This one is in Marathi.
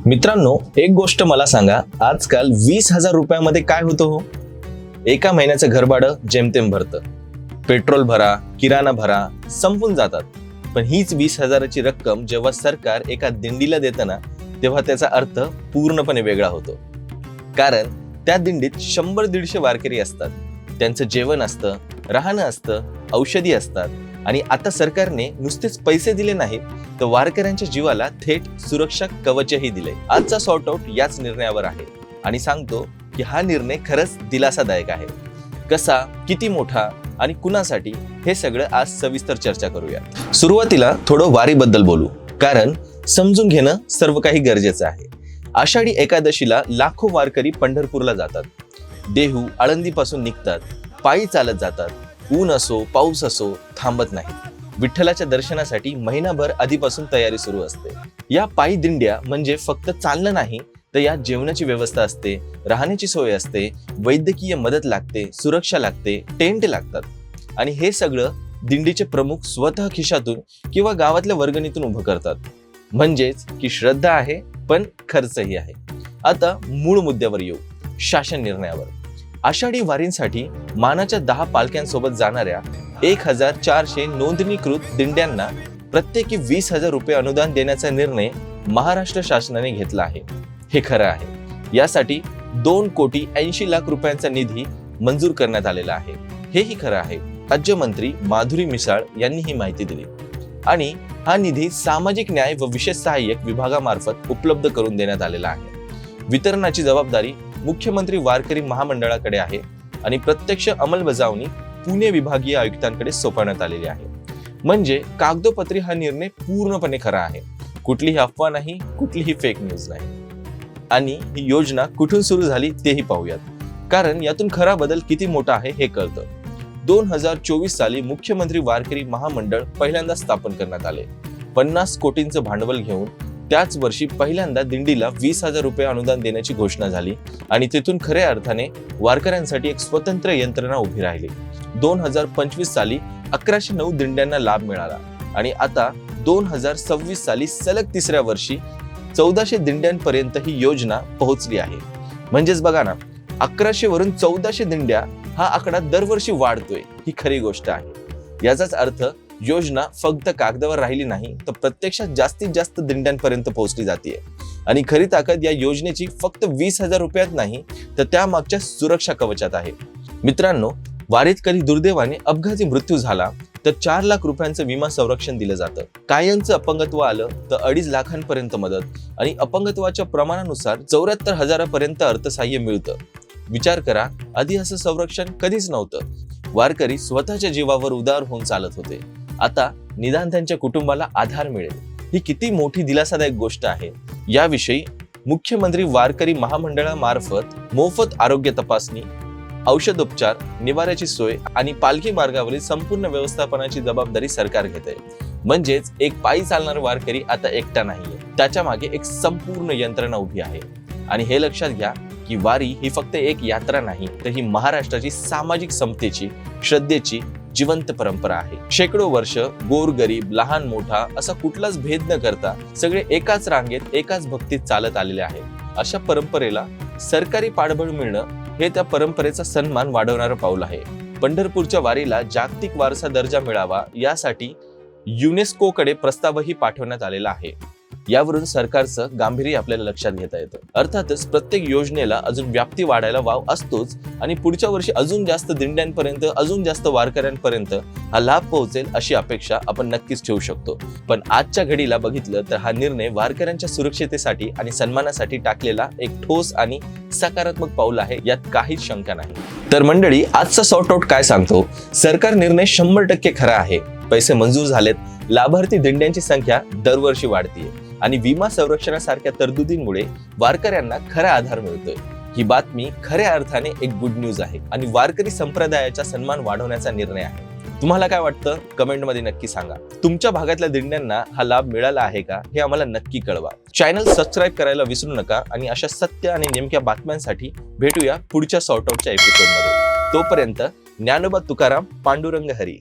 मित्रांनो, एक गोष्ट मला सांगा, आजकाल 20,000 रुपयामध्ये काय होतं हो? एका महिन्याचं घरभाडं जेमतेम भरतं, पेट्रोल भरा, किराणा भरा, संपून जातात. पण हीच 20,000ची रक्कम जेव्हा सरकार एका दिंडीला देतं ना, तेव्हा त्याचा अर्थ पूर्णपणे वेगळा होतो. कारण त्या दिंडीत 100-150 वारकरी असतात. त्यांचं जेवण असतं, राहणं असतं, औषधी असतात. आणि आता सरकारने नुसतेच पैसे दिले नाहीत, तर वारकऱ्यांच्या जीवाला थेट सुरक्षा कवचही दिले. आजचा सॉर्ट आउट याच निर्णयावर आहे आणि सांगतो की हा निर्णय खरंच दिलासादायक आहे. कसा, किती मोठा आणि कुणासाठी, हे सगळं आज सविस्तर चर्चा करूया. सुरुवातीला थोडं वारीबद्दल बोलू, कारण समजून घेणं सर्व काही गरजेचं आहे. आषाढी एकादशीला लाखो वारकरी पंढरपूरला जातात. देहू आळंदीपासून निघतात, पायी चालत जातात. ऊन असो, पाऊस असो, थांबत नाही. विठ्ठलाच्या दर्शनासाठी महिनाभर आधीपासून तयारी सुरू असते. या पायी दिंड्या म्हणजे फक्त चालणं नाही, तर यात जेवणाची व्यवस्था असते, राहण्याची सोय असते, वैद्यकीय मदत लागते, सुरक्षा लागते, टेंट लागतात. आणि हे सगळं दिंडीचे प्रमुख स्वतः खिशातून किंवा गावातल्या वर्गणीतून उभं करतात. म्हणजेच की श्रद्धा आहे, पण खर्चही आहे. आता मूळ मुद्द्यावर येऊ, शासन निर्णयावर. आषाढी वारींसाठी मानाच्या 10 पालख्यांसोबत जाणाऱ्या 1,400 नोंदणीकृत दिंड्यांना प्रत्येकी 20,000 रुपये अनुदान देण्याचा निर्णय महाराष्ट्र शासनाने घेतला आहे. हे खरं आहे. यासाठी 2,80,00,000 रुपयांचा निधी मंजूर करण्यात आलेला आहे. हेही खरं आहे. राज्यमंत्री माधुरी मिसाळ यांनी ही माहिती दिली. आणि हा निधी सामाजिक न्याय व विशेष सहाय्यक विभागामार्फत उपलब्ध करून देण्यात आलेला आहे. वितरणाची जबाबदारी मुख्यमंत्री वारकरी महामंडळाकडे आहे आणि प्रत्यक्ष अंमलबजावणी पुणे विभागीय आयुक्तांकडे सोपवण्यात आलेली आहे. म्हणजे कागदोपत्री हा निर्णय पूर्णपणे खरा आहे. कुठलीही अफवा नाही, कुठलीही फेक न्यूज नाही. आणि ही योजना कुठून सुरू झाली तेही पाहूयात, कारण यातून खरा बदल किती मोठा आहे हे कळतं. 2024 साली मुख्यमंत्री वारकरी महामंडळ पहिल्यांदा स्थापन करण्यात आले. 50 कोटींचं भांडवल घेऊन त्याच वर्षी पहिल्यांदा दिंडीला 20,000 रुपये अनुदान देण्याची घोषणा झाली आणि तिथून खऱ्या अर्थाने वारकऱ्यांसाठी एक स्वतंत्र यंत्रणा उभी राहिली. 2025 साली 1109 दिंड्यांना लाभ मिळाला आणि आता 2026 साली सलग तिसऱ्या वर्षी 1400 दिंड्यांपर्यंत ही योजना पोहोचली आहे. म्हणजेच बघा ना, 1100 वरून 1400 दिंड्या हा आकडा दरवर्षी वाढतोय. ही खरी गोष्ट आहे. याचाच अर्थ योजना फक्त कागदावर राहिली नाही, तर प्रत्यक्षात जास्तीत जास्त दिंड्यांपर्यंत पोहोचली जाते. आणि खरी ताकद या योजनेची फक्त 20,000 रुपयात नाही, तर त्यामागच्या सुरक्षा कवचात आहे. मित्रांनो, वारीत कधी दुर्दैवाने अपघाती मृत्यू झाला तर 4 लाख रुपयांचं विमा संरक्षण दिलं जातं. कायमचं अपंगत्व आलं तर 2.5 लाखांपर्यंत मदत आणि अपंगत्वाच्या प्रमाणानुसार 74,000 पर्यंत अर्थसहाय्य मिळतं. विचार करा, आधी असं संरक्षण कधीच नव्हतं. वारकरी स्वतःच्या जीवावर उदार होऊन चालत होते. आता निदान त्यांच्या कुटुंबाला आधार मिळेल. ही किती मोठी दिलासादायक गोष्ट आहे. याविषयी मुख्यमंत्री वारकरी महामंडळामार्फत मोफत आरोग्य तपासणी, औषधोपचार, निवाऱ्याची सोय आणि पालखी मार्गावरील संपूर्ण व्यवस्थापनाची जबाबदारी सरकार घेते. म्हणजेच एक पायी चालणारा वारकरी आता एकटा नाहीये, त्याच्या मागे एक संपूर्ण यंत्रणा उभी आहे. आणि हे लक्षात घ्या की वारी ही फक्त एक यात्रा नाही, तर ही महाराष्ट्राची सामाजिक समतेची, श्रद्धेची जिवंत परंपरा आहे. शेकडो वर्ष गोरगरीब, लहान मोठा असा कुठलाच भेद न करता सगळे एकाच रांगेत, एकाच भक्तीत चालत आलेले आहेत. अशा परंपरेला सरकारी पाठबळ मिळणं हे त्या परंपरेचा सन्मान वाढवणारं पाऊल आहे. पंढरपूरच्या वारीला जागतिक वारसा दर्जा मिळावा यासाठी युनेस्कोकडे प्रस्तावही पाठवण्यात आलेला आहे. यावरून सरकारचं गांभीर्य आपल्याला लक्षात घेता येतं. अर्थातच प्रत्येक योजनेला अजून व्याप्ती वाढायला वाव असतोच आणि पुढच्या वर्षी अजून जास्त दिंड्यांपर्यंत, अजून जास्त वारकऱ्यांपर्यंत हा लाभ पोहोचेल अशी अपेक्षा आपण नक्कीच ठेवू शकतो. पण आजच्या घडीला बघितलं तर हा निर्णय वारकऱ्यांच्या सुरक्षितेसाठी आणि सन्मानासाठी टाकलेला एक ठोस आणि सकारात्मक पाऊल आहे, यात काहीच शंका नाही. तर मंडळी, आजचा सॉर्ट आउट काय सांगतो? सरकार निर्णय 100% खरा आहे. पैसे मंजूर झालेत, लाभार्थी दिंड्यांची संख्या दरवर्षी वाढतीये आणि विमा संरक्षणासारख्या तरतुदींमुळे वारकऱ्यांना खरा आधार मिळतोय. ही बातमी खऱ्या अर्थाने एक गुड न्यूज आहे आणि वारकरी संप्रदायाचा सन्मान वाढवण्याचा निर्णय आहे. तुम्हाला काय वाटतं? कमेंटमध्ये नक्की सांगा. तुमच्या भागातल्या दिंड्यांना हा लाभ मिळाला आहे का हे आम्हाला नक्की कळवा. चॅनल सबस्क्राईब करायला विसरू नका आणि अशा सत्य आणि नेमक्या बातम्यांसाठी भेटूया पुढच्या सॉर्ट आउटच्या एपिसोडमध्ये. तोपर्यंत ज्ञानोबा तुकाराम, पांडुरंग हरी.